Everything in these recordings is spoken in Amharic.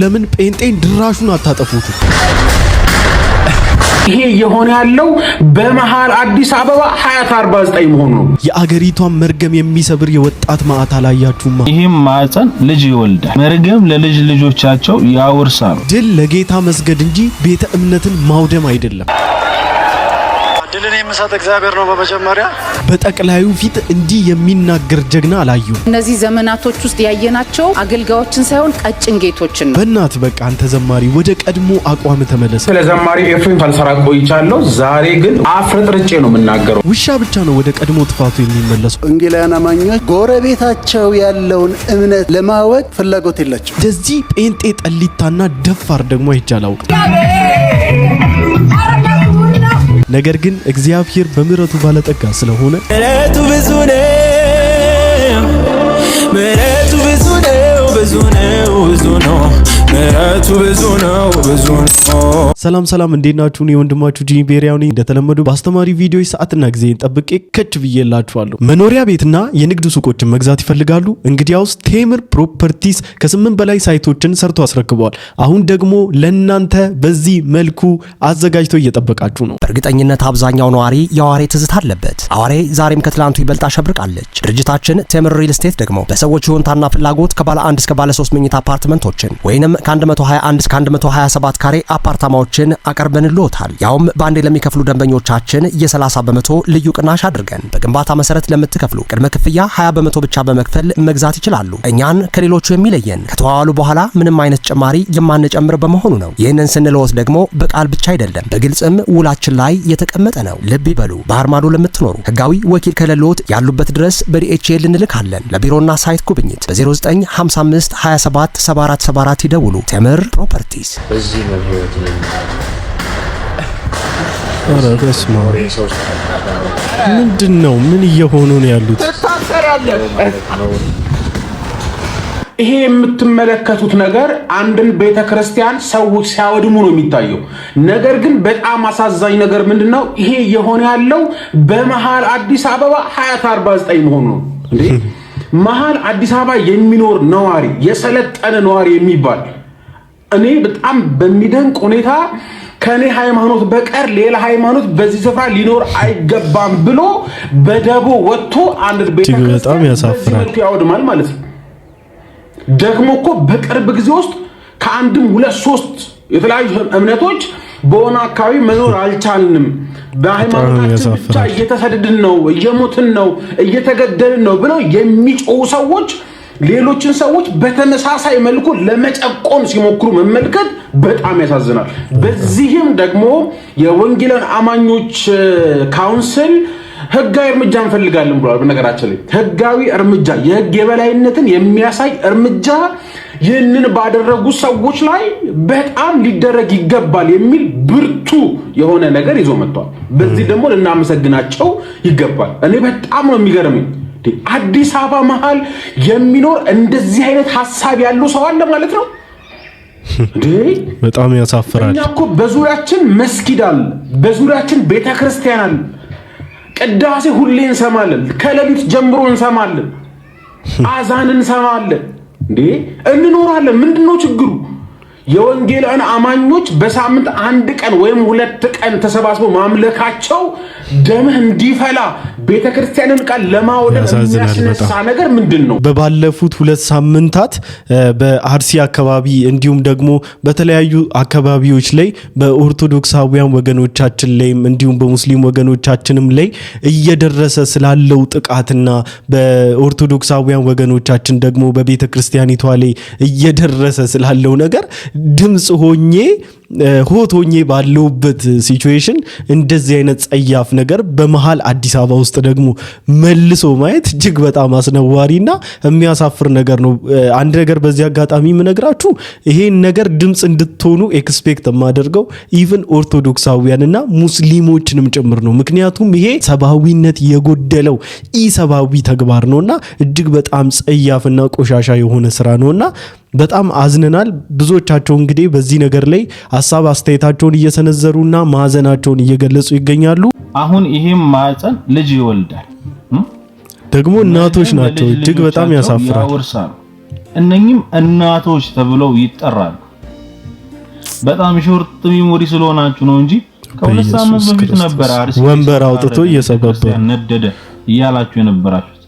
ለምን ጴንጤን ድራሹን አታጠፉት? ይሄ የሆነ ያለው በመሃል አዲስ አበባ 2049 መሆኑ ነው። የአገሪቷን መርገም የሚሰብር የወጣት ማዕት አላያችሁማ? ይሄም ማዕፀን ልጅ ይወልዳል፣ መርገም ለልጅ ልጆቻቸው ያወርሳሉ። ድል ለጌታ መስገድ እንጂ ቤተ እምነትን ማውደም አይደለም። ድልን የሚሰጥ እግዚአብሔር ነው። በመጀመሪያ በጠቅላዩ ፊት እንዲህ የሚናገር ጀግና አላዩ። እነዚህ ዘመናቶች ውስጥ ያየናቸው አገልጋዮችን ሳይሆን ቀጭን ጌቶችን ነው። በእናት በቃ አንተ ዘማሪ ወደ ቀድሞ አቋም ተመለስ። ለዘማሪ ኤፍሬም ፈልሰራ ቆይቻለሁ። ዛሬ ግን አፍረጥርጬ ነው የምናገረው። ውሻ ብቻ ነው ወደ ቀድሞ ጥፋቱ የሚመለሱ። ወንጌላውያን አማኞች ጎረቤታቸው ያለውን እምነት ለማወቅ ፍላጎት የላቸው። እንደዚህ ጴንጤ ጠሊታና ደፋር ደግሞ አይቻላው። ነገር ግን እግዚአብሔር በምሕረቱ ባለጠጋ ስለሆነ ምሕረቱ ብዙ ነው፣ ምሕረቱ ብዙ ነው፣ ብዙ ነው፣ ብዙ ነው፣ ምሕረቱ ብዙ ነው፣ ብዙ ነው። ሰላም ሰላም፣ እንዴት ናችሁ? እኔ ወንድማችሁ ጂኒ ቤሪያው ነኝ። እንደተለመዱ በአስተማሪ ቪዲዮዎች ሰዓትና ጊዜን ጠብቄ ከች ብዬላችኋለሁ። መኖሪያ ቤትና የንግድ ሱቆችን መግዛት ይፈልጋሉ? እንግዲያውስ ቴምር ፕሮፐርቲስ ከ8 በላይ ሳይቶችን ሰርቶ አስረክበዋል። አሁን ደግሞ ለእናንተ በዚህ መልኩ አዘጋጅቶ እየጠበቃችሁ ነው። በእርግጠኝነት አብዛኛው ነዋሪ የአዋሬ ትዝታ አለበት። አዋሬ ዛሬም ከትላንቱ ይበልጥ አሸብርቃለች። ድርጅታችን ቴምር ሪል ስቴት ደግሞ በሰዎች ይሁንታና ፍላጎት ከባለ 1 እስከ ባለ 3 መኝታ አፓርትመንቶችን ወይንም ከ121 እስከ 127 ካሬ አፓርታማዎችን አቀርበንልዎታል። ያውም በአንዴ ለሚከፍሉ ደንበኞቻችን የ30 በመቶ ልዩ ቅናሽ አድርገን በግንባታ መሰረት ለምትከፍሉ ቅድመ ክፍያ 20 በመቶ ብቻ በመክፈል መግዛት ይችላሉ። እኛን ከሌሎቹ የሚለየን ከተዋዋሉ በኋላ ምንም አይነት ጭማሪ የማንጨምር በመሆኑ ነው። ይህንን ስንለዎት ደግሞ በቃል ብቻ አይደለም፣ በግልጽም ውላችን ላይ የተቀመጠ ነው። ልብ ይበሉ። ባህር ማዶ ለምትኖሩ ህጋዊ ወኪል ከሌሎት ያሉበት ድረስ በዲኤችኤል እንልካለን። ለቢሮና ሳይት ጉብኝት በ0955 27 7474 ይደውሉ። ቴምር ፕሮፐርቲስ። በዚህ መብራት ነው። አረ በስመ አብ ምንድነው? ምን እየሆኑ ነው ያሉት? ይሄ የምትመለከቱት ነገር አንድን ቤተክርስቲያን ሰዎች ሲያወድሙ ነው የሚታየው። ነገር ግን በጣም አሳዛኝ ነገር ምንድነው? ይሄ የሆነ ያለው በመሃል አዲስ አበባ 2049 መሆኑ ነው። እንዴ መሃል አዲስ አበባ የሚኖር ነዋሪ፣ የሰለጠነ ነዋሪ የሚባል እኔ በጣም በሚደንቅ ሁኔታ ከኔ ሃይማኖት በቀር ሌላ ሃይማኖት በዚህ ስፍራ ሊኖር አይገባም ብሎ በደቦ ወጥቶ አንድ ቤተክርስቲያን ያወድማል ማለት ነው። ደግሞ እኮ በቅርብ ጊዜ ውስጥ ከአንድም 2-3 የተለያዩ እምነቶች በሆነ አካባቢ መኖር አልቻልንም፣ በሃይማኖታችን ብቻ እየተሰደድን ነው፣ እየሞትን ነው፣ እየተገደልን ነው ብለው የሚጮሁ ሰዎች ሌሎችን ሰዎች በተመሳሳይ መልኩ ለመጨቆን ሲሞክሩ መመልከት በጣም ያሳዝናል። በዚህም ደግሞ የወንጌላውያን አማኞች ካውንስል ህጋዊ እርምጃ እንፈልጋለን ብሏል። በነገራችን ላይ ህጋዊ እርምጃ፣ የህግ የበላይነትን የሚያሳይ እርምጃ ይህንን ባደረጉ ሰዎች ላይ በጣም ሊደረግ ይገባል የሚል ብርቱ የሆነ ነገር ይዞ መጥቷል። በዚህ ደግሞ ልናመሰግናቸው ይገባል። እኔ በጣም ነው የሚገርመኝ። አዲስ አበባ መሃል የሚኖር እንደዚህ አይነት ሐሳብ ያለው ሰው አለ ማለት ነው። በጣም ያሳፍራል። እኛ እኮ በዙሪያችን መስጊድ አለ፣ በዙሪያችን ቤተክርስቲያን አለ፣ ቅዳሴ ሁሌ እንሰማለን፣ ከሌሊት ጀምሮ እንሰማለን፣ አዛን እንሰማለን። እንኖራለን። ምንድነው ችግሩ? የወንጌላውያን አማኞች በሳምንት 1 ቀን ወይም 2 ቀን ተሰባስበው ማምለካቸው ደምህ እንዲፈላ ቤተክርስቲያንን ቃል ለማውደም የሚያስነሳ ነገር ምንድነው? በባለፉት 2 ሳምንታት በአርሲ አካባቢ እንዲሁም ደግሞ በተለያዩ አካባቢዎች ላይ በኦርቶዶክሳውያን ወገኖቻችን ላይ እንዲሁም በሙስሊም ወገኖቻችንም ላይ እየደረሰ ስላለው ጥቃትና በኦርቶዶክሳውያን ወገኖቻችን ደግሞ በቤተክርስቲያኒቷ ላይ እየደረሰ ስላለው ነገር ድምጽ ሆኜ ባለውበት ሲቹዌሽን እንደዚህ አይነት ጸያፍ ነገር በመሃል አዲስ አበባ ውስጥ ደግሞ መልሶ ማየት እጅግ በጣም አስነዋሪና የሚያሳፍር ነገር ነው። አንድ ነገር በዚህ አጋጣሚ ምነግራችሁ ይሄን ነገር ድምጽ እንድትሆኑ ኤክስፔክት ማደርገው ኢቭን ኦርቶዶክሳውያንና ሙስሊሞችንም ጭምር ነው። ምክንያቱም ይሄ ሰብአዊነት የጎደለው ኢሰብአዊ ተግባር ነውና እጅግ በጣም ጸያፍና ቆሻሻ የሆነ ስራ ነውና በጣም አዝነናል። ብዙዎቻቸው እንግዲህ በዚህ ነገር ላይ ሐሳብ አስተያየታቸውን እየሰነዘሩና ማዘናቸውን እየገለጹ ይገኛሉ። አሁን ይሄም ማዕፀን ልጅ ይወልዳል፣ ደግሞ እናቶች ናቸው። እጅግ በጣም ያሳፍራል። እነኚህም እናቶች ተብለው ይጠራሉ። በጣም ሾርት ሚሞሪ ስለሆናችሁ ነው እንጂ ከሁለት ሳምንት በፊት ነበር አርሲ ወንበር አውጥቶ እየሰበበ ነደደ እያላችሁ የነበራችሁት።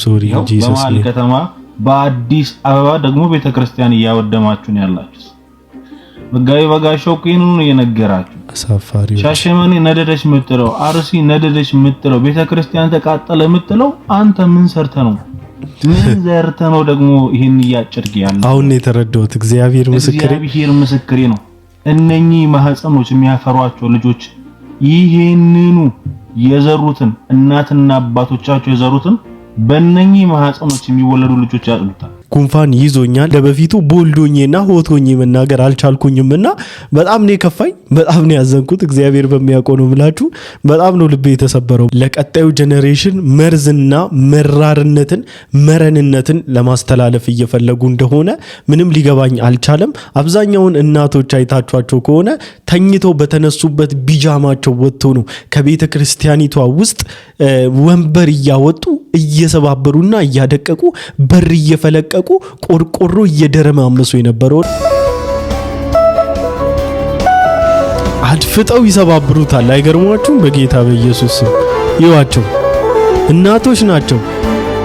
ሶሪ ጂሰስ በመሃል ከተማ በአዲስ አበባ ደግሞ ቤተክርስቲያን እያወደማችሁ ነው ያላችሁት። መጋቢ በጋሻው ከይኑን እየነገራችሁ አሳፋሪ ሻሸመኔ ነደደች ምትለው አርሲ ነደደች ምትለው ቤተክርስቲያን ተቃጠለ ምትለው አንተ ምን ሰርተ ነው? ምን ዘርተ ነው ደግሞ ይሄን እያጨርክ ያለው? አሁን የተረዳሁት እግዚአብሔር ምስክሬ ነው። እነኚህ ማህፀኖች የሚያፈሯቸው ልጆች ይሄንኑ የዘሩትን እናትና አባቶቻቸው የዘሩትን በእነኚህ ማህፀኖች የሚወለዱ ልጆች ያጥሉታል። ጉንፋን ይዞኛል ለበፊቱ ቦልዶኝና ሆቶኝ መናገር አልቻልኩኝምና በጣም ነው ከፋኝ፣ በጣም ነው ያዘንኩት። እግዚአብሔር በሚያውቀው ነው ብላችሁ በጣም ነው ልቤ የተሰበረው። ለቀጣዩ ጄኔሬሽን መርዝና መራርነትን መረንነትን ለማስተላለፍ እየፈለጉ እንደሆነ ምንም ሊገባኝ አልቻለም። አብዛኛውን እናቶች አይታችኋቸው ከሆነ ተኝተው በተነሱበት ቢጃማቸው ወጥተው ነው ከቤተ ክርስቲያኒቷ ውስጥ ወንበር እያወጡ እየሰባበሩና እያደቀቁ በር እየፈለቀቁ ቆርቆሮ እየደረማመሱ የነበረው አድፍጠው ይሰባብሩታል። አይገርማችሁም? በጌታ በኢየሱስ ይዋቸው እናቶች ናቸው።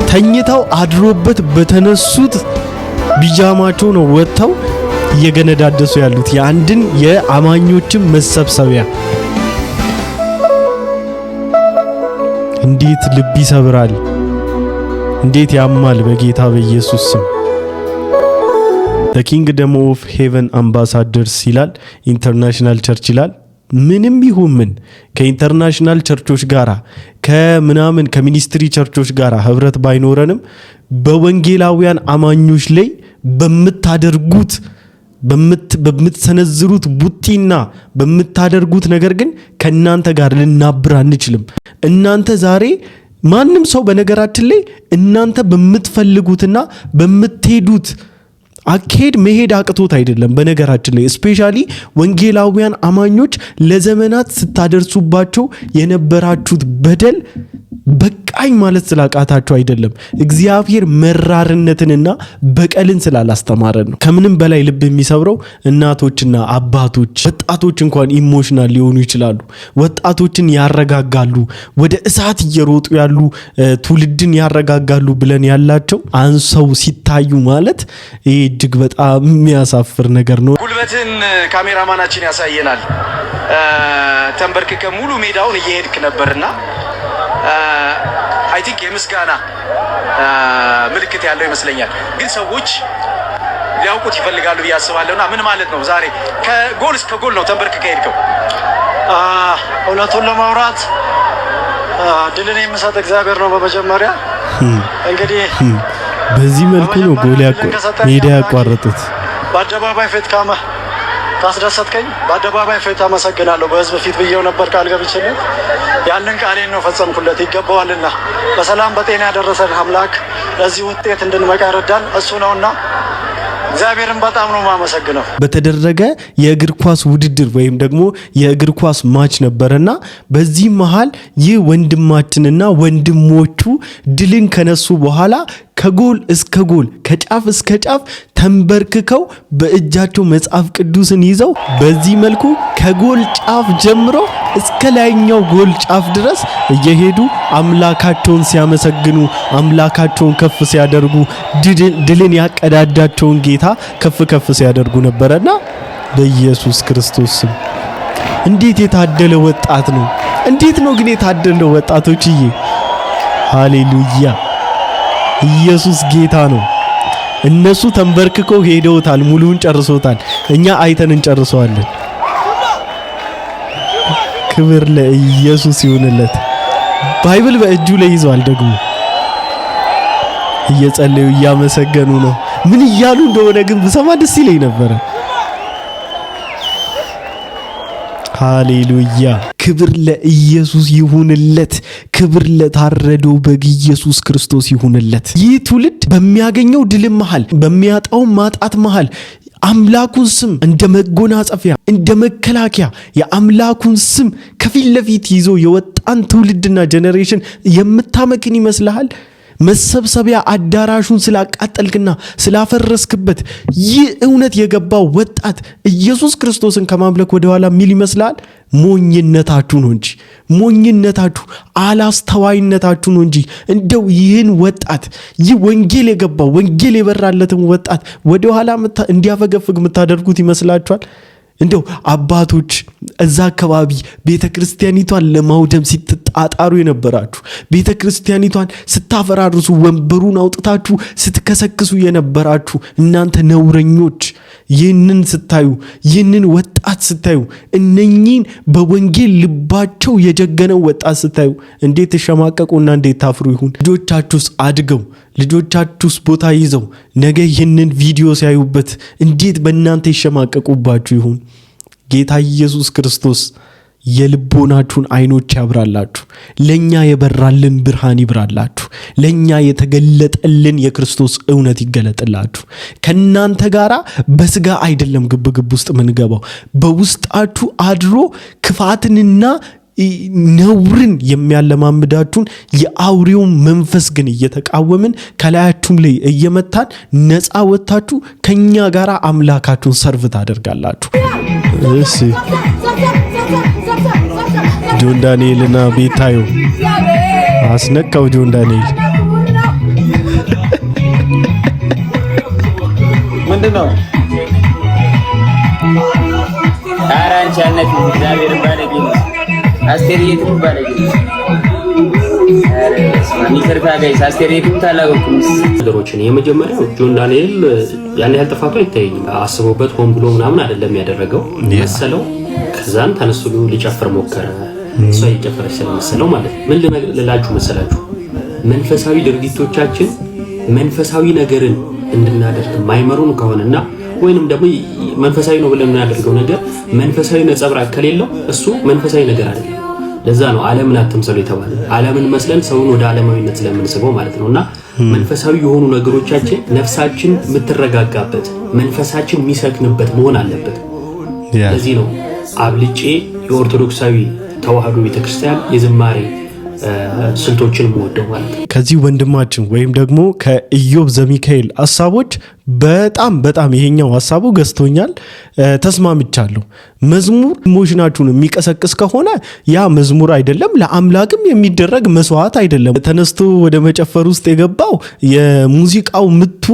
ተኝተው አድሮበት በተነሱት ቢጃማቸው ነው ወጥተው እየገነዳደሱ ያሉት የአንድን የአማኞችን መሰብሰቢያ። እንዴት ልብ ይሰብራል! እንዴት ያማል! በጌታ በኢየሱስ ስም The Kingdom of Heaven Ambassadors ይላል ኢንተርናሽናል ቸርች ይላል። ምንም ይሁን ምን ከኢንተርናሽናል ቸርቾች ጋራ ከምናምን ከሚኒስትሪ ቸርቾች ጋራ ህብረት ባይኖረንም በወንጌላውያን አማኞች ላይ በምትሰነዝሩት ቡጢና በምታደርጉት ነገር ግን ከናንተ ጋር ልናብር አንችልም። እናንተ ዛሬ ማንም ሰው በነገራችን ላይ እናንተ በምትፈልጉትና በምትሄዱት አካሄድ መሄድ አቅቶት አይደለም። በነገራችን ላይ ስፔሻሊ ወንጌላውያን አማኞች ለዘመናት ስታደርሱባቸው የነበራችሁት በደል በቃኝ ማለት ስላቃታቸው አይደለም። እግዚአብሔር መራርነትንና በቀልን ስላላስተማረን ነው። ከምንም በላይ ልብ የሚሰብረው እናቶችና አባቶች፣ ወጣቶች እንኳን ኢሞሽናል ሊሆኑ ይችላሉ። ወጣቶችን ያረጋጋሉ፣ ወደ እሳት እየሮጡ ያሉ ትውልድን ያረጋጋሉ ብለን ያላቸው አንሰው ሲታዩ ማለት ይሄ እጅግ በጣም የሚያሳፍር ነገር ነው። ጉልበትን ካሜራማናችን ያሳየናል። ተንበርክከ ሙሉ ሜዳውን እየሄድክ ነበርና አይ ቲንክ የምስጋና ምልክት ያለው ይመስለኛል። ግን ሰዎች ሊያውቁት ይፈልጋሉ ብዬ አስባለሁና ምን ማለት ነው? ዛሬ ከጎል እስከ ጎል ነው ተንበርክከ ሄድከው። እውነቱን ለማውራት ድልን የሚሰጥ እግዚአብሔር ነው በመጀመሪያ። እንግዲህ በዚህ መልኩ ነው ጎል ሜዳ ያቋረጡት። በአደባባይ ፊት ካስደሰትከኝ በአደባባይ ፊት አመሰግናለሁ። በህዝብ ፊት ብዬው ነበር ቃል ገብቼለት ያንን ቃሌን ነው ፈጸምኩለት። ይገባዋልና በሰላም በጤና ያደረሰን አምላክ ለዚህ ውጤት እንድንመቃ ረዳን እሱ ነውና እግዚአብሔርን በጣም ነው ማመሰግነው። በተደረገ የእግር ኳስ ውድድር ወይም ደግሞ የእግር ኳስ ማች ነበርና በዚህ መሃል ይህ ወንድማችንና ወንድሞቹ ድልን ከነሱ በኋላ ከጎል እስከ ጎል ከጫፍ እስከ ጫፍ ተንበርክከው በእጃቸው መጽሐፍ ቅዱስን ይዘው በዚህ መልኩ ከጎል ጫፍ ጀምሮ እስከ ላይኛው ጎል ጫፍ ድረስ እየሄዱ አምላካቸውን ሲያመሰግኑ አምላካቸውን ከፍ ሲያደርጉ ድልን ያቀዳጃቸውን ጌታ ከፍ ከፍ ሲያደርጉ ነበርና በኢየሱስ ክርስቶስ ስም እንዴት የታደለ ወጣት ነው! እንዴት ነው ግን የታደለው ወጣቶችዬ! ሃሌሉያ! ኢየሱስ ጌታ ነው። እነሱ ተንበርክከው ሄደውታል፣ ሙሉውን ጨርሶታል። እኛ አይተን እንጨርሰዋለን። ክብር ለኢየሱስ ይሁንለት። ባይብል በእጁ ላይ ይዟል። ደግሞ እየጸለዩ እያመሰገኑ ነው። ምን እያሉ እንደሆነ ግን ብሰማ ደስ ይለኝ ነበር። ሃሌሉያ! ክብር ለኢየሱስ ይሁንለት። ክብር ለታረደው በግ ኢየሱስ ክርስቶስ ይሁንለት። ይህ ትውልድ በሚያገኘው ድል መሃል በሚያጣው ማጣት መሃል አምላኩን ስም እንደ መጎናጸፊያ እንደ መከላከያ የአምላኩን ስም ከፊት ለፊት ይዞ የወጣን ትውልድና ጄኔሬሽን የምታመክን ይመስልሃል? መሰብሰቢያ አዳራሹን ስላቃጠልክና ስላፈረስክበት ይህ እውነት የገባው ወጣት ኢየሱስ ክርስቶስን ከማምለክ ወደ ኋላ ሚል ይመስላል? ሞኝነታችሁ ነው እንጂ ሞኝነታችሁ አላስተዋይነታችሁ ነው እንጂ እንደው ይህን ወጣት ይህ ወንጌል የገባው ወንጌል የበራለትን ወጣት ወደ ኋላ እንዲያፈገፍግ የምታደርጉት ይመስላችኋል? እንደው አባቶች እዛ አካባቢ ቤተክርስቲያኒቷን ለማውደም ሲተጣጣሩ የነበራችሁ ቤተክርስቲያኒቷን ስታፈራርሱ ወንበሩን አውጥታችሁ ስትከሰክሱ የነበራችሁ እናንተ ነውረኞች ይህንን ስታዩ ይህንን ወጣት ስታዩ እነኚህን በወንጌል ልባቸው የጀገነው ወጣት ስታዩ እንዴት ተሸማቀቁና እንዴት ታፍሩ ይሁን? ልጆቻችሁስ አድገው ልጆቻችሁስ ቦታ ይዘው ነገ ይህንን ቪዲዮ ሲያዩበት እንዴት በእናንተ ይሸማቀቁባችሁ ይሁን? ጌታ ኢየሱስ ክርስቶስ የልቦናችሁን አይኖች ያብራላችሁ። ለኛ የበራልን ብርሃን ይብራላችሁ። ለኛ የተገለጠልን የክርስቶስ እውነት ይገለጥላችሁ። ከናንተ ጋራ በስጋ አይደለም ግብግብ ውስጥ ምንገባው በውስጣችሁ አድሮ ክፋትንና ነውርን የሚያለማምዳችሁን የአውሬውን መንፈስ ግን እየተቃወምን ከላያችሁም ላይ እየመታን ነፃ ወጣችሁ ከኛ ጋራ አምላካችሁን ሰርቭ ታደርጋላችሁ። እሺ ጆን ዳንኤልና ቤታዮ አስነካው። ጆን ዳንኤል ምንድነው? አራንቻ ነክ እግዚአብሔር ባለጌ አስተሪየት ባለጌ ይቅርታ ጋይስ አስተሪየት ታላቁም ነገሮችን የመጀመሪያው ጆን ዳንኤል ያን ያህል ጥፋቱ አይታየኝም። አስቦበት ሆን ብሎ ምናምን አይደለም ያደረገው መሰለው። ከዛን ተነስቶ ሊጨፍር ሞከረ። ሰው ይጨፍር ስለመሰለው ማለት ምን ልላችሁ መሰላችሁ? መንፈሳዊ ድርጊቶቻችን መንፈሳዊ ነገርን እንድናደርግ ማይመሩን ከሆነና ወይንም ደግሞ መንፈሳዊ ነው ብለን እናደርገው ነገር መንፈሳዊ ነጸብራቅ ከሌለው እሱ መንፈሳዊ ነገር አይደለም። ለዛ ነው ዓለምን አትምሰሉ የተባለ። ዓለምን መስለን ሰውን ወደ ዓለማዊነት ስለምንስበው ማለት ነውና መንፈሳዊ የሆኑ ነገሮቻችን ነፍሳችን የምትረጋጋበት መንፈሳችን የሚሰክንበት መሆን አለበት። ለዚህ ነው አብልጬ የኦርቶዶክሳዊ ተዋህዶ ቤተክርስቲያን የዝማሬ ስልቶችን ወደው ማለት ነው። ከዚህ ወንድማችን ወይም ደግሞ ከኢዮብ ዘሚካኤል ሐሳቦች በጣም ይሄኛው ሐሳቡ ገዝቶኛል፣ ተስማምቻለሁ። መዝሙር ኢሞሽናችሁን የሚቀሰቅስ ከሆነ ያ መዝሙር አይደለም፣ ለአምላክም የሚደረግ መስዋዕት አይደለም። ተነስቶ ወደ መጨፈር ውስጥ የገባው የሙዚቃው ምቱ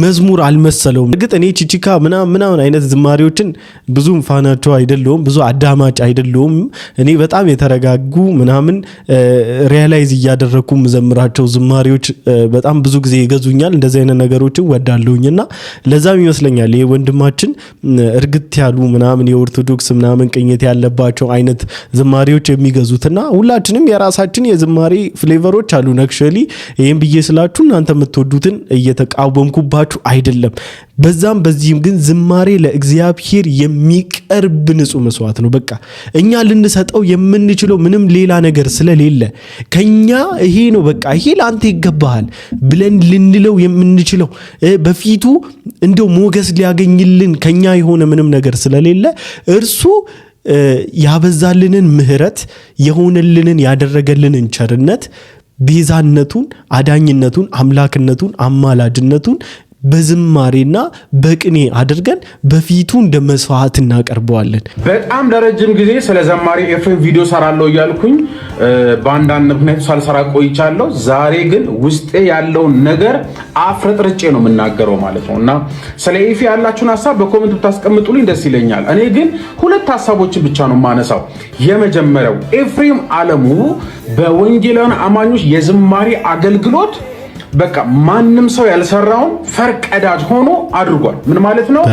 መዝሙር አልመሰለውም። እርግጥ እኔ ቺቺካ ምናምን አይነት ዝማሬዎችን ብዙም ፋናቸው አይደለሁም፣ ብዙ አዳማጭ አይደለሁም። እኔ በጣም የተረጋጉ ምናምን ሪያላይዝ እያደረኩ መዘምራቸው ዝማሬዎች በጣም ብዙ ጊዜ ይገዙኛል። እንደዚህ አይነት ነገሮችን ወዳለሁኝና ለዛም ይመስለኛል ይሄ ወንድማችን እርግጥ ያሉ ምናምን የኦርቶዶክስ ምናምን ቅኝት ያለባቸው አይነት ዝማሬዎች የሚገዙትና ሁላችንም የራሳችን የዝማሬ ፍሌቨሮች አሉ። ነክሸሊ ይሄን ብዬ ስላችሁ እናንተ የምትወዱትን እየተቃወምኩባችሁ አይደለም። በዛም በዚህም ግን ዝማሬ ለእግዚአብሔር የሚቀርብ ንጹህ መስዋዕት ነው። በቃ እኛ ልንሰጠው የምንችለው ምንም ሌላ ነገር ስለሌለ ከኛ ይሄ ነው በቃ ይሄ ላንተ ይገባሃል ብለን ልንለው የምንችለው በፊቱ እንደው ሞገስ ሊያገኝልን ከኛ የሆነ ምንም ነገር ስለሌለ እርሱ ያበዛልንን ምህረት የሆነልንን ያደረገልንን ቸርነት ቤዛነቱን አዳኝነቱን አምላክነቱን አማላጅነቱን በዝማሬና በቅኔ አድርገን በፊቱ እንደ መስዋዕት እናቀርበዋለን። በጣም ለረጅም ጊዜ ስለ ዘማሪ ኤፍሬም ቪዲዮ ሰራለሁ እያልኩኝ በአንዳንድ ምክንያት ሳልሰራ ቆይቻለሁ። ዛሬ ግን ውስጤ ያለውን ነገር አፍረጥርጬ ነው የምናገረው ማለት ነው እና ስለ ኤፊ ያላችሁን ሐሳብ በኮሜንት ብታስቀምጡልኝ ደስ ይለኛል። እኔ ግን ሁለት ሐሳቦችን ብቻ ነው የማነሳው። የመጀመሪያው ኤፍሬም አለሙ በወንጌላውያን አማኞች የዝማሬ አገልግሎት በቃ ማንም ሰው ያልሰራውን ፈርቀዳጅ ሆኖ አድርጓል። ምን ማለት ነው?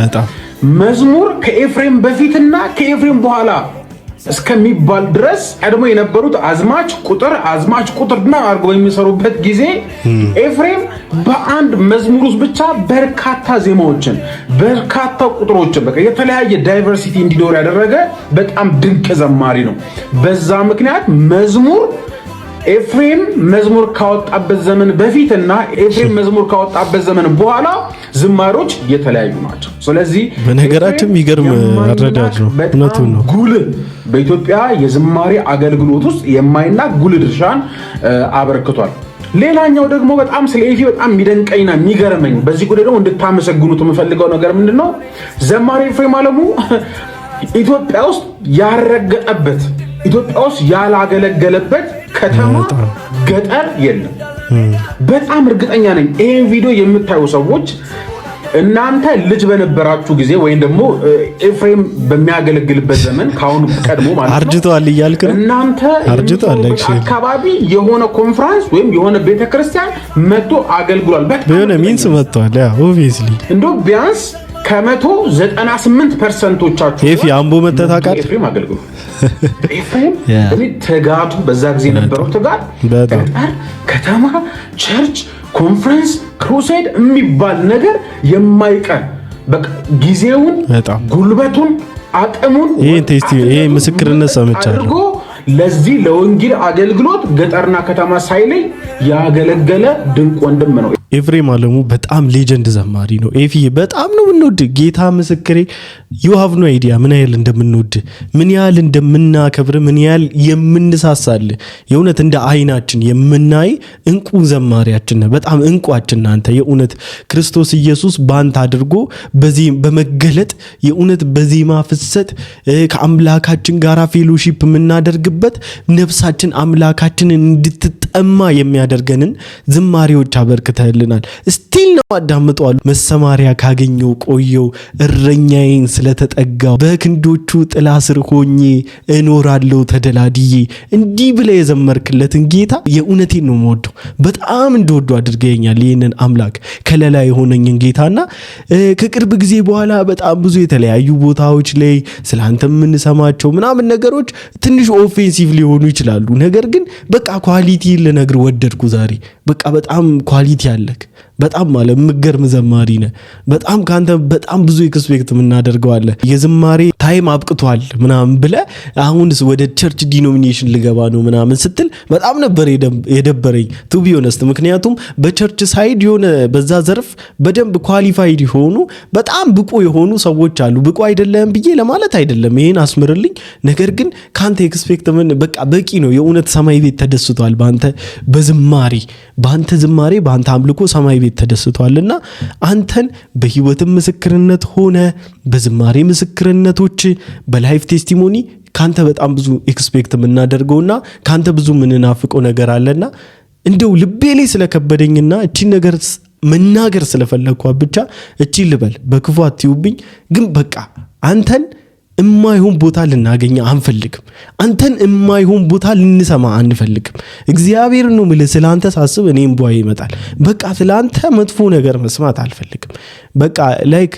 መዝሙር ከኤፍሬም በፊትና ከኤፍሬም በኋላ እስከሚባል ድረስ ቀድሞ የነበሩት አዝማች ቁጥርና አድርገው የሚሰሩበት ጊዜ ኤፍሬም በአንድ መዝሙር ውስጥ ብቻ በርካታ ዜማዎችን በርካታ ቁጥሮችን በቃ የተለያየ ዳይቨርሲቲ እንዲኖር ያደረገ በጣም ድንቅ ዘማሪ ነው። በዛ ምክንያት ኤፍሬም መዝሙር ካወጣበት ዘመን በፊትና ኤፍሬም መዝሙር ካወጣበት ዘመን በኋላ ዝማሮች የተለያዩ ናቸው። ስለዚህ በነገራችን የሚገርም አረዳድ ነው። እውነቱን ነው። ጉልህ በኢትዮጵያ የዝማሬ አገልግሎት ውስጥ የማይናቅ ጉልህ ድርሻን አበርክቷል። ሌላኛው ደግሞ በጣም ስለ ኤፊ በጣም የሚደንቀኝና የሚገርመኝ በዚህ ጉዳይ ደግሞ እንድታመሰግኑት የምፈልገው ነገር ምንድነው ዘማሪ ኤፍሬም አለሙ ኢትዮጵያ ውስጥ ያረገጠበት ኢትዮጵያ ውስጥ ያላገለገለበት ከተማ ገጠር የለም። በጣም እርግጠኛ ነኝ ይሄን ቪዲዮ የምታዩ ሰዎች እናንተ ልጅ በነበራችሁ ጊዜ ወይም ደግሞ ኤፍሬም በሚያገለግልበት ዘመን ካሁን ቀድሞ ማለት ነው አርጅቷል እያልክ እናንተ አካባቢ የሆነ ኮንፈረንስ ወይም የሆነ ቤተክርስቲያን መጥቶ አገልግሏል። በሆነ ሚንስ መጥቷል። ያ ኦብቪየስሊ እንደው ቢያንስ ከ198%ዎቻችሁ ኤፊ አምቦ መተታቃል ኤፍሬም አገልግሏል። ኤፍሬም እኔ ተጋቱ በዛ ጊዜ ነበረው ተጋት ገጠር ከተማ ቸርች ኮንፈረንስ ክሩሴድ የሚባል ነገር የማይቀር በቃ ጊዜውን ጉልበቱን አቅሙን ይሄ ምስክርነት ሰምቻለሁ ለዚህ ለወንጌል አገልግሎት ገጠርና ከተማ ሳይለይ ያገለገለ ድንቅ ወንድም ነው። ኤፍሬም አለሙ በጣም ሌጀንድ ዘማሪ ነው። ኤፊ በጣም ነው የምንወድ ጌታ ምስክሬ you have no idea ምን ያህል እንደምንወድ ምን ያህል እንደምናከብር ምን ያህል የምንሳሳል የእውነት እንደ አይናችን የምናይ እንቁ ዘማሪያችን ነው። በጣም እንቁአችን አንተ የእውነት ክርስቶስ ኢየሱስ ባንተ አድርጎ በዚህ በመገለጥ የእውነት በዜማ ፍሰት ከአምላካችን ጋራ ፌሎሺፕ የምናደርግበት ነፍሳችን አምላካችንን እንድትጠማ የሚያደርገንን ዝማሬዎች አበርክተልናል። ስቲል ነው አዳምጧል መሰማሪያ ካገኘው ቆየው እረኛዬን ስለተጠጋው በክንዶቹ ጥላ ስር ሆኜ እኖራለሁ ተደላድዬ እንዲህ ብለ የዘመርክለትን ጌታ የእውነቴን ነው የምወደው በጣም እንደወደው አድርገኛል። ይሄንን አምላክ ከለላ የሆነኝን ጌታና ከቅርብ ጊዜ በኋላ በጣም ብዙ የተለያዩ ቦታዎች ላይ ስላንተ የምንሰማቸው ምናምን ነገሮች ትንሽ ኦፌንሲቭ ሊሆኑ ይችላሉ። ነገር ግን በቃ ኳሊቲ ልነግር ወደድኩ ዛሬ በቃ በጣም ኳሊቲ አለክ በጣም ማለት ምገርም ዘማሪ ነህ። በጣም ካንተ በጣም ብዙ ኤክስፔክት ምናደርገው አለ። የዝማሬ ታይም አብቅቷል ምናምን ብለ አሁንስ ወደ ቸርች ዲኖሚኔሽን ልገባ ነው ምናምን ስትል በጣም ነበር የደበረኝ ቱ ቢ ሆነስት። ምክንያቱም በቸርች ሳይድ የሆነ በዛ ዘርፍ በደንብ ኳሊፋይድ የሆኑ በጣም ብቁ የሆኑ ሰዎች አሉ። ብቁ አይደለም ብዬ ለማለት አይደለም ይሄን አስምርልኝ። ነገር ግን ካንተ ኤክስፔክት ምን በቃ በቂ ነው። የእውነት ሰማይ ቤት ተደስቷል ባንተ በዝማሬ ባንተ ዝማሬ ባንተ አምልኮ ሰማይ ቤት ተደስቷልና አንተን በህይወት ምስክርነት ሆነ በዝማሬ ምስክርነቶች በላይፍ ቴስቲሞኒ ካንተ በጣም ብዙ ኤክስፔክት ምናደርገውና ካንተ ብዙ ምንናፍቀው ነገር አለና እንደው ልቤ ላይ ስለከበደኝና እቺ ነገር መናገር ስለፈለኩ ብቻ እቺ ልበል በክፉ አትዩብኝ። ግን በቃ አንተን እማይሆን ቦታ ልናገኝ አንፈልግም። አንተን እማይሆን ቦታ ልንሰማ አንፈልግም። እግዚአብሔር ነው ማለት ስላንተ ሳስብ እኔም ቧይ ይመጣል። በቃ ስላንተ መጥፎ ነገር መስማት አልፈልግም። በቃ ላይክ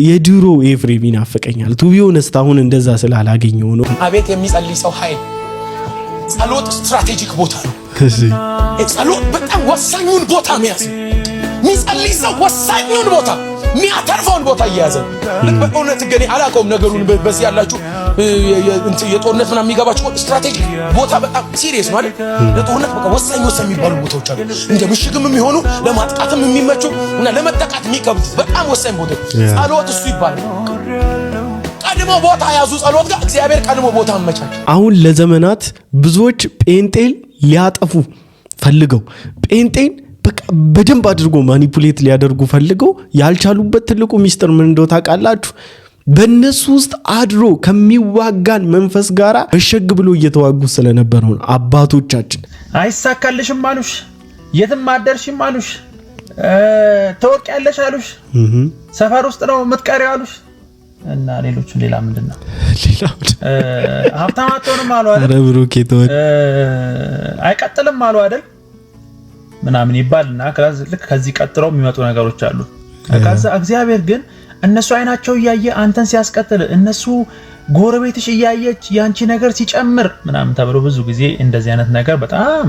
የድሮ ኤፍሬም ይናፈቀኛል ቱ ቢ ሆነስት አሁን እንደዛ ስላላገኘው ነው። አቤት የሚጸልይ ሰው ኃይል ጸሎት ስትራቴጂክ ቦታ ነው። ጸሎት በጣም ወሳኙን ቦታ የሚያዝ የሚጸልይ ሰው ወሳኙን ቦታ የሚያተርፈውን ቦታ እያያዘ በእውነት ግን አላውቀውም ነገሩን በዚህ ያላችሁ የጦርነት ምናምን የሚገባችሁ ስትራቴጂ ቦታ በጣም ሲሪየስ ነው አይደል? ለጦርነት በቃ ወሳኝ የሚባሉ ቦታዎች አሉ። እንደ ምሽግም የሚሆኑ ለማጥቃትም የሚመቹ እና ለመጠቃት የሚከብዱ በጣም ወሳኝ ቦታ ጸሎት እሱ ይባላል። ቀድሞ ቦታ ያዙ ጸሎት ጋር እግዚአብሔር ቀድሞ ቦታ አመቻች። አሁን ለዘመናት ብዙዎች ጴንጤን ሊያጠፉ ፈልገው ጴንጤን በቃ በደንብ አድርጎ ማኒፑሌት ሊያደርጉ ፈልገው ያልቻሉበት ትልቁ ሚስጥር ምን እንደው ታውቃላችሁ? በእነሱ ውስጥ አድሮ ከሚዋጋን መንፈስ ጋራ እሸግ ብሎ እየተዋጉ ስለነበረው አባቶቻችን አይሳካልሽም አሉሽ፣ የትም አደርሽም አሉሽ፣ ተወቅያለሽ አሉሽ፣ ሰፈር ውስጥ ነው የምትቀሪው አሉሽ እና ሌሎቹ ሌላ ምንድነው ሀብታም አትሆንም አሉ አይደል? ረብሩክ የተወ አይቀጥልም አሉ አይደል? ምናምን ይባልና ልክ ከዚህ ቀጥለው የሚመጡ ነገሮች አሉ። ከዛ እግዚአብሔር ግን እነሱ አይናቸው እያየ አንተን ሲያስቀጥል እነሱ ጎረቤትሽ እያየች ያንቺ ነገር ሲጨምር ምናምን ተብሎ ብዙ ጊዜ እንደዚህ አይነት ነገር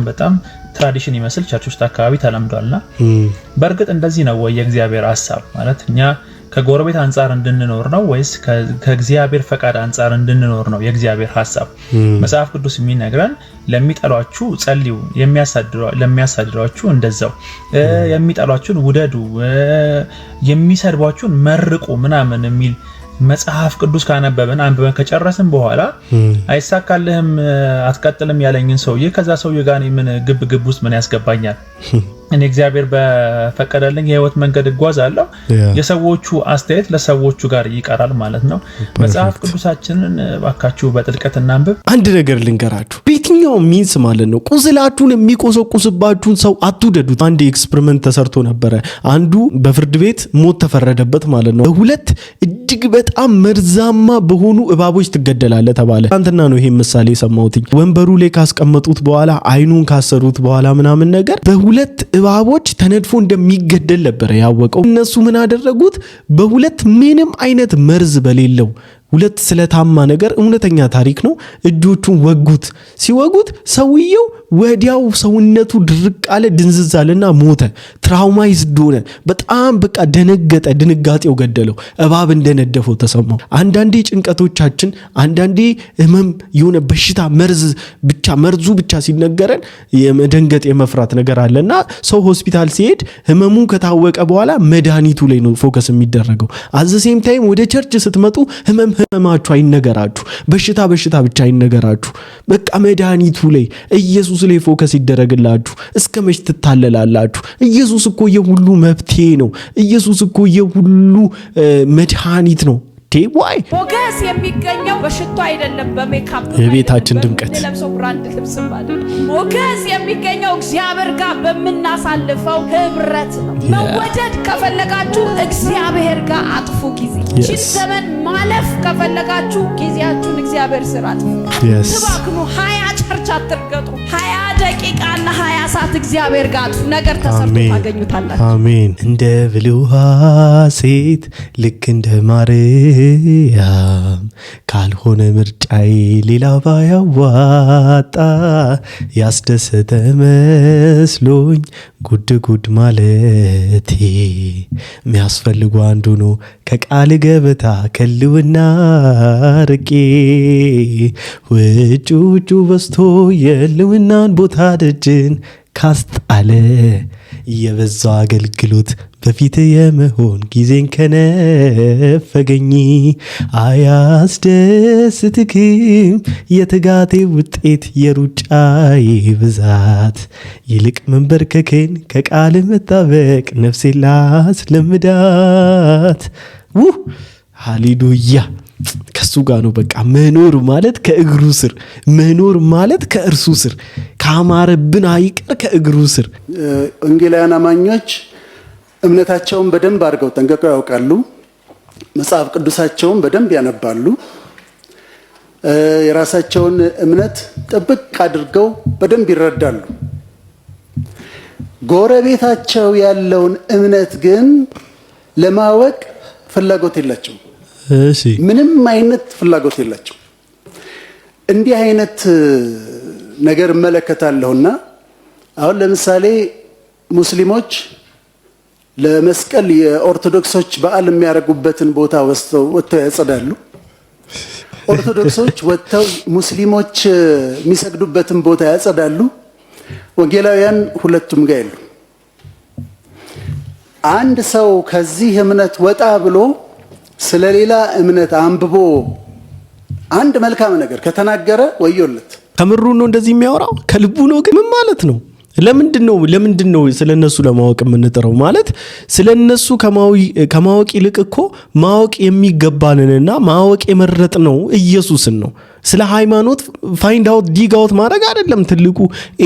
በጣም ትራዲሽን ይመስል ቸርቾች አካባቢ ተለምዷልና በእርግጥ እንደዚህ ነው ወይ የእግዚአብሔር ሐሳብ? ማለት እኛ ከጎረቤት አንፃር እንድንኖር ነው ወይስ ከእግዚአብሔር ፈቃድ አንፃር እንድንኖር ነው የእግዚአብሔር ሐሳብ? መጽሐፍ ቅዱስ የሚነግረን ለሚጠሏችሁ ጸልዩ፣ ለሚያሳድዷችሁ እንደዛው፣ የሚጠሏችሁን ውደዱ፣ የሚሰድቧችሁን መርቁ ምናምን የሚል መጽሐፍ ቅዱስ ካነበብን አንብበን ከጨረስን በኋላ አይሳካልህም አትቀጥልም ያለኝን ሰውዬ ከዛ ሰውዬ ጋር ምን ግብ ውስጥ ምን ያስገባኛል? እኔ እግዚአብሔር በፈቀደልኝ የህይወት መንገድ እጓዛለሁ። የሰዎቹ አስተያየት ለሰዎቹ ጋር ይቀራል ማለት ነው። መጽሐፍ ቅዱሳችንን ባካችሁ በጥልቀት እናንብብ። አንድ ነገር ልንገራችሁ፣ በየትኛው ሚንስ ማለት ነው ቁስላችሁን የሚቆሰቁስባችሁን ሰው አትውደዱት። አንድ ኤክስፐሪመንት ተሰርቶ ነበረ። አንዱ በፍርድ ቤት ሞት ተፈረደበት ማለት ነው። በሁለት እጅግ በጣም መርዛማ በሆኑ እባቦች ትገደላለ ተባለ። አንተና ነው ይሄ ምሳሌ ሰማሁት። ወንበሩ ላይ ካስቀመጡት በኋላ አይኑን ካሰሩት በኋላ ምናምን ነገር በሁለት እባቦች ተነድፎ እንደሚገደል ነበር ያወቀው። እነሱ ምን አደረጉት? በሁለት ምንም አይነት መርዝ በሌለው ሁለት ስለታማ ነገር እውነተኛ ታሪክ ነው እጆቹን ወጉት። ሲወጉት ሰውየው ወዲያው ሰውነቱ ድርቅ አለ፣ ድንዝዝ አለና ሞተ። ትራውማይዝድ ሆነ። በጣም በቃ ደነገጠ። ድንጋጤው ገደለው። እባብ እንደነደፈው ተሰማው። አንዳንዴ ጭንቀቶቻችን፣ አንዳንዴ ህመም የሆነ በሽታ መርዙ ብቻ ሲነገረን የመደንገጥ የመፍራት ነገር አለና ሰው ሆስፒታል ሲሄድ ህመሙ ከታወቀ በኋላ መድኃኒቱ ላይ ነው ፎከስ የሚደረገው። አዘሴም ታይም ወደ ቸርች ስትመጡ ህመማችሁ አይነገራችሁ፣ በሽታ ብቻ አይነገራችሁ። በቃ መድኃኒቱ ላይ ኢየሱስ ላይ ፎከስ ይደረግላችሁ። እስከ መች ትታለላላችሁ? ኢየሱስ እኮ የሁሉ መፍትሄ ነው። ኢየሱስ እኮ የሁሉ መድኃኒት ነው። ዋይ ሞገስ የሚገኘው በሽቶ አይደለም፣ በሜካፕ የቤታችን ድምቀት ለብሰው ብራንድ ልብስ ማለት ሞገስ የሚገኘው እግዚአብሔር ጋር በመናሳልፈው ህብረት ነው። መወደድ ከፈለጋችሁ እግዚአብሔር ጋር አጥፉ ጊዜ። ዘመን ማለፍ ከፈለጋችሁ ጊዜያችሁን እግዚአብሔር ስራ አጥፉ። ትባክኑ 20 ቸርች አትርገጡ። 20 ደቂቃና 20 ሰዓት እግዚአብሔር ጋር አጥፉ። ነገር ተሰርቶ ታገኙታላችሁ። አሜን። እንደ ብልውሃ ሴት ልክ እንደ ማርያም ካልሆነ ምርጫዬ ሌላ ባያዋጣ ያስደሰተ መስሎኝ ጉድ ማለቴ የሚያስፈልጉ አንዱ ነው ከቃል ገበታ ከልውና ርቄ ውጩ በስቶ የልውናን ቦታ ደጅን ካስጣለ የበዛው አገልግሎት በፊት የመሆን ጊዜን ከነፈገኝ አያስደስትክም የትጋቴ ውጤት የሩጫዬ ብዛት ይልቅ መንበርከክን ከቃል መጣበቅ ነፍሴ ላስለምዳት። ሃሌሉያ። ከሱ ጋር ነው በቃ መኖር ማለት ከእግሩ ስር መኖር ማለት ከእርሱ ስር ካማረብን አይቀር ከእግሩ ስር። ወንጌላውያን አማኞች እምነታቸውን በደንብ አድርገው ጠንቅቀው ያውቃሉ። መጽሐፍ ቅዱሳቸውን በደንብ ያነባሉ። የራሳቸውን እምነት ጥብቅ አድርገው በደንብ ይረዳሉ። ጎረቤታቸው ያለውን እምነት ግን ለማወቅ ፍላጎት የላቸውም። ምንም አይነት ፍላጎት የላቸው። እንዲህ አይነት ነገር እመለከታለሁና አሁን ለምሳሌ ሙስሊሞች ለመስቀል የኦርቶዶክሶች በዓል የሚያደርጉበትን ቦታ ወጥተው ያጸዳሉ። ኦርቶዶክሶች ወጥተው ሙስሊሞች የሚሰግዱበትን ቦታ ያጸዳሉ። ወንጌላውያን ሁለቱም ጋር ያሉ። አንድ ሰው ከዚህ እምነት ወጣ ብሎ ስለሌላ እምነት አንብቦ አንድ መልካም ነገር ከተናገረ ወዮለት። ከምሩ ነው እንደዚህ የሚያወራው? ከልቡ ነው? ግን ምን ማለት ነው? ለምንድን ነው ስለነሱ ለማወቅ የምንጥረው? ማለት ስለነሱ ከማወቅ ይልቅ እኮ ማወቅ የሚገባንንና ማወቅ የመረጥነው ኢየሱስን ነው። ስለ ሃይማኖት ፋይንድ አውት ዲግ አውት ማድረግ አይደለም ትልቁ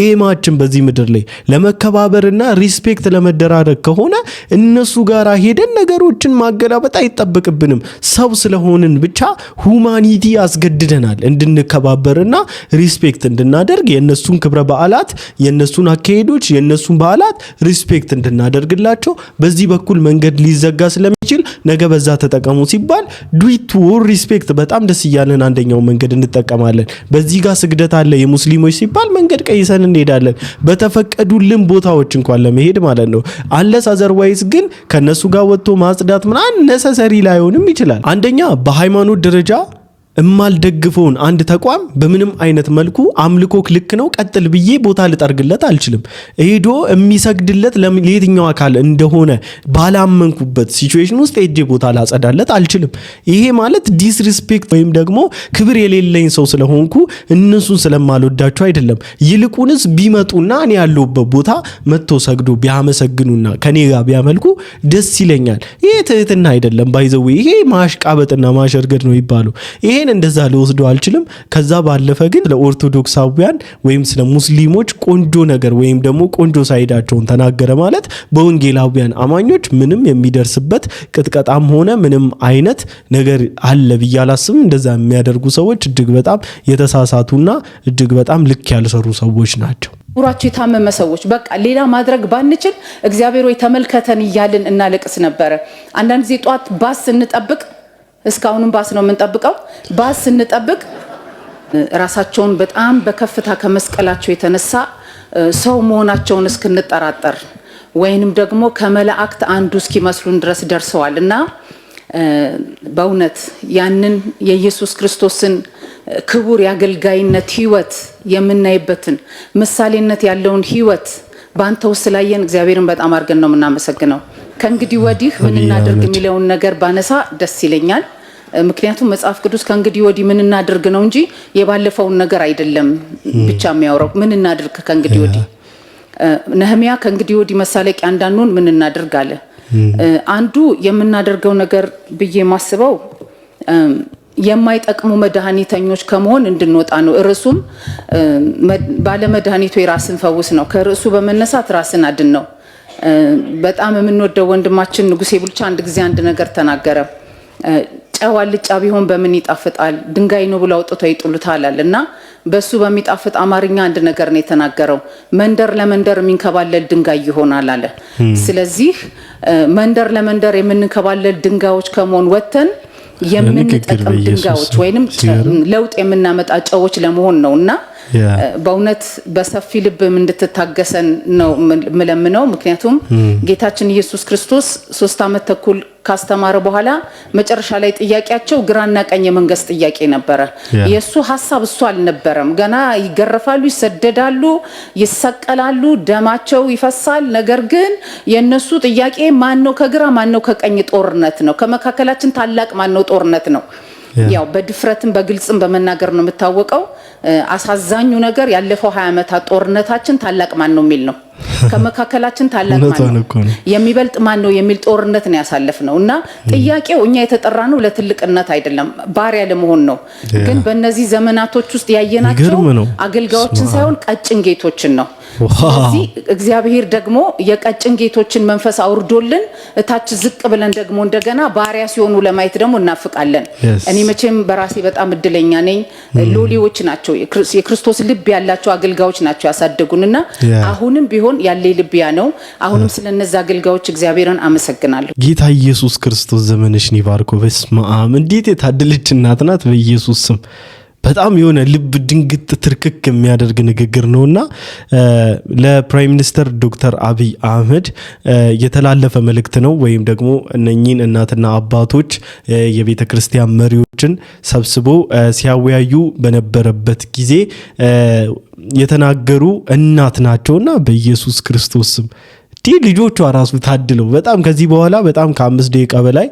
ኤማችን በዚህ ምድር ላይ ለመከባበርና ሪስፔክት ለመደራረግ ከሆነ እነሱ ጋር ሄደን ነገሮችን ማገላበጥ አይጠበቅብንም። ሰው ስለሆንን ብቻ ሁማኒቲ ያስገድደናል እንድንከባበርና ሪስፔክት እንድናደርግ የነሱን ክብረ በዓላት፣ የነሱን አካሄዶች፣ የነሱን በዓላት ሪስፔክት እንድናደርግላቸው በዚህ በኩል መንገድ ሊዘጋ ስለሚችል ነገ በዛ ተጠቀሙ ሲባል ዱይቱ ሪስፔክት በጣም ደስ ይያለን አንደኛው መንገድ እንጠቀማለን። በዚህ ጋር ስግደት አለ የሙስሊሞች ሲባል መንገድ ቀይሰን እንሄዳለን በተፈቀዱልን ቦታዎች እንኳን ለመሄድ ማለት ነው። አንለስ አዘርዋይስ ግን ከነሱ ጋር ወጥቶ ማጽዳት ምናምን ነሰሰሪ ላይሆንም ይችላል። አንደኛ በሃይማኖት ደረጃ እማልደግፈውን አንድ ተቋም በምንም አይነት መልኩ አምልኮክ ልክ ነው ቀጥል ብዬ ቦታ ልጠርግለት አልችልም። ሄዶ የሚሰግድለት ለየትኛው አካል እንደሆነ ባላመንኩበት ሲቹዌሽን ውስጥ ሄጄ ቦታ ላጸዳለት አልችልም። ይሄ ማለት ዲስሪስፔክት ወይም ደግሞ ክብር የሌለኝ ሰው ስለሆንኩ እነሱን ስለማልወዳቸው አይደለም። ይልቁንስ ቢመጡና እኔ ያለሁበት ቦታ መጥቶ ሰግዶ ቢያመሰግኑና ከኔ ጋር ቢያመልኩ ደስ ይለኛል። ይሄ ትህትና አይደለም ባይዘው ይሄ ማሽቃበጥና ማሸርገድ ነው ይባሉ። ይሄን እንደዛ ልወስደው አልችልም። ከዛ ባለፈ ግን ለኦርቶዶክሳውያን ወይም ስለ ሙስሊሞች ቆንጆ ነገር ወይም ደግሞ ቆንጆ ሳይዳቸውን ተናገረ ማለት በወንጌላውያን አማኞች ምንም የሚደርስበት ቅጥቀጣም ሆነ ምንም አይነት ነገር አለ ብዬ አላስብም። እንደዛ የሚያደርጉ ሰዎች እጅግ በጣም የተሳሳቱና እጅግ በጣም ልክ ያልሰሩ ሰዎች ናቸው። ኑሯቸው የታመመ ሰዎች በቃ ሌላ ማድረግ ባንችል እግዚአብሔር ወይ ተመልከተን እያልን እናለቅስ ነበረ። አንዳንድ ጊዜ ጧት ባስ እንጠብቅ፣ እስካሁንም ባስ ነው የምንጠብቀው። ባስ ስንጠብቅ ራሳቸውን በጣም በከፍታ ከመስቀላቸው የተነሳ ሰው መሆናቸውን እስክንጠራጠር ወይንም ደግሞ ከመላእክት አንዱ እስኪመስሉን ድረስ ደርሰዋልና በእውነት ያንን የኢየሱስ ክርስቶስን ክቡር የአገልጋይነት ህይወት የምናይበትን ምሳሌነት ያለውን ህይወት ባንተ ውስጥ ስላየን እግዚአብሔርን በጣም አድርገን ነው የምናመሰግነው። ከእንግዲህ ወዲህ ምን እናድርግ የሚለውን ነገር ባነሳ ደስ ይለኛል። ምክንያቱም መጽሐፍ ቅዱስ ከእንግዲህ ወዲህ ምን እናድርግ ነው እንጂ የባለፈውን ነገር አይደለም ብቻ የሚያወራው። ምን እናድርግ ከእንግዲህ ወዲህ ነህምያ ከእንግዲህ ወዲህ መሳለቂያ እንዳንሆን ምን እናድርግ አለ። አንዱ የምናደርገው ነገር ብዬ ማስበው የማይጠቅሙ መድኃኒተኞች ከመሆን እንድንወጣ ነው። ርዕሱም ባለ መድኃኒቱ የራስን ፈውስ ነው። ከርዕሱ በመነሳት ራስን አድን ነው። በጣም የምንወደው ወንድማችን ንጉሴ ቡልቻ አንድ ጊዜ አንድ ነገር ተናገረ። ጨው አልጫ ቢሆን በምን ይጣፍጣል? ድንጋይ ነው ብለው አውጥተው ይጥሉታል አለና በሱ በሚጣፍጥ አማርኛ አንድ ነገር ነው የተናገረው። መንደር ለመንደር የሚንከባለል ድንጋይ ይሆናል አለ። ስለዚህ መንደር ለመንደር የምንከባለል ድንጋዮች ከመሆን ወጥተን የምንጠቅም ድንጋዮች ወይንም ለውጥ የምናመጣ ጨዎች ለመሆን ነውና በእውነት በሰፊ ልብ እንድትታገሰን ነው ምለምነው። ምክንያቱም ጌታችን ኢየሱስ ክርስቶስ 3 ዓመት ተኩል ካስተማረ በኋላ መጨረሻ ላይ ጥያቄያቸው ግራና ቀኝ የመንግስት ጥያቄ ነበረ። የሱ ሐሳብ እሱ አልነበረም። ገና ይገረፋሉ፣ ይሰደዳሉ፣ ይሰቀላሉ፣ ደማቸው ይፈሳል። ነገር ግን የነሱ ጥያቄ ማን ነው ከግራ ማን ነው ከቀኝ ጦርነት ነው። ከመካከላችን ታላቅ ማን ነው ጦርነት ነው። ያው በድፍረትም በግልጽም በመናገር ነው የምታወቀው። አሳዛኙ ነገር ያለፈው 20 ዓመታት ጦርነታችን ታላቅ ማን ነው የሚል ነው። ከመካከላችን ታላቅ ማን ነው የሚበልጥ ማን ነው የሚል ጦርነት ነው ያሳለፍነው እና ጥያቄው እኛ የተጠራነው ለትልቅነት አይደለም ባሪያ ለመሆን ነው። ግን በእነዚህ ዘመናቶች ውስጥ ያየናቸው አገልጋዮችን ሳይሆን ቀጭን ጌቶችን ነው። ስለዚህ እግዚአብሔር ደግሞ የቀጭን ጌቶችን መንፈስ አውርዶልን እታች ዝቅ ብለን ደግሞ እንደገና ባሪያ ሲሆኑ ለማየት ደግሞ እናፍቃለን። እኔ መቼም በራሴ በጣም እድለኛ ነኝ። ሎሌዎች ናቸው፣ የክርስቶስ ልብ ያላቸው አገልጋዮች ናቸው ያሳደጉንና አሁንም ቢሆን ያለ ልብያ ነው። አሁንም ስለነዛ አገልጋዮች እግዚአብሔርን አመሰግናለሁ። ጌታ ኢየሱስ ክርስቶስ ዘመንሽን ይባርኮ። በስመ አብ እንዴት የታደለች እናት ናት። በኢየሱስ ስም በጣም የሆነ ልብ ድንግጥ ትርክክ የሚያደርግ ንግግር ነውና ለፕራይም ሚኒስተር ዶክተር አብይ አህመድ የተላለፈ መልእክት ነው። ወይም ደግሞ እነኚህን እናትና አባቶች የቤተ ክርስቲያን መሪዎችን ሰብስቦ ሲያወያዩ በነበረበት ጊዜ የተናገሩ እናት ናቸውና በኢየሱስ ክርስቶስ ስም ልጆቿ ራሱ ታድለው በጣም ከዚህ በኋላ በጣም ከ5 ደቂቃ በላይ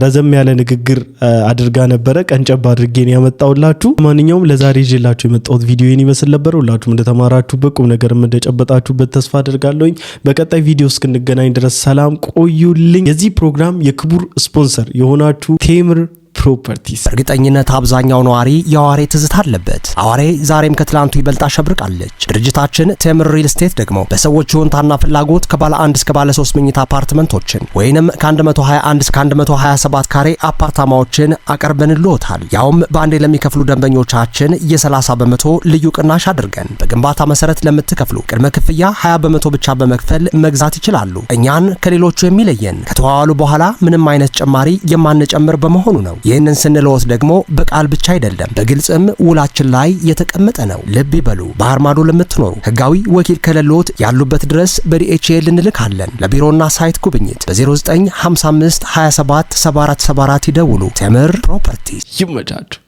ረዘም ያለ ንግግር አድርጋ ነበረ። ቀንጨብ አድርጌን ያመጣውላችሁ። ማንኛውም ለዛሬ ይዤላችሁ የመጣሁት ቪዲዮ ይሄን ይመስል ነበር። ሁላችሁም እንደተማራችሁበት ቁም ነገርም እንደጨበጣችሁበት ተስፋ አደርጋለሁ። በቀጣይ ቪዲዮ እስክንገናኝ ድረስ ሰላም ቆዩልኝ። የዚህ ፕሮግራም የክቡር ስፖንሰር የሆናችሁ ቴምር ፕሮፐርቲስ። እርግጠኝነት አብዛኛው ነዋሪ የአዋሬ ትዝታ አለበት። አዋሬ ዛሬም ከትላንቱ ይበልጣ ሸብርቃለች። ድርጅታችን ቴምር ሪል ስቴት ደግሞ በሰዎች ይሁንታና ፍላጎት ከባለ 1 እስከ ባለ 3 መኝታ አፓርትመንቶችን ወይንም ከ121 እስከ 127 ካሬ አፓርታማዎችን አቀርበንልዎታል። ያውም በአንዴ ለሚከፍሉ ደንበኞቻችን የ30 በመቶ ልዩ ቅናሽ አድርገን በግንባታ መሰረት ለምትከፍሉ ቅድመ ክፍያ 20 በመቶ ብቻ በመክፈል መግዛት ይችላሉ። እኛን ከሌሎቹ የሚለየን ከተዋዋሉ በኋላ ምንም አይነት ጭማሪ የማንጨምር በመሆኑ ነው። ይህንን ስንለወት ደግሞ በቃል ብቻ አይደለም፣ በግልጽም ውላችን ላይ የተቀመጠ ነው። ልብ ይበሉ። ባህር ማዶ ለምትኖሩ ህጋዊ ወኪል ከሌሎት ያሉበት ድረስ በዲኤችኤል እንልካለን። ለቢሮና ሳይት ጉብኝት በ0955 27 7474 ይደውሉ። ቴምር ፕሮፐርቲስ። ይመቻችሁ።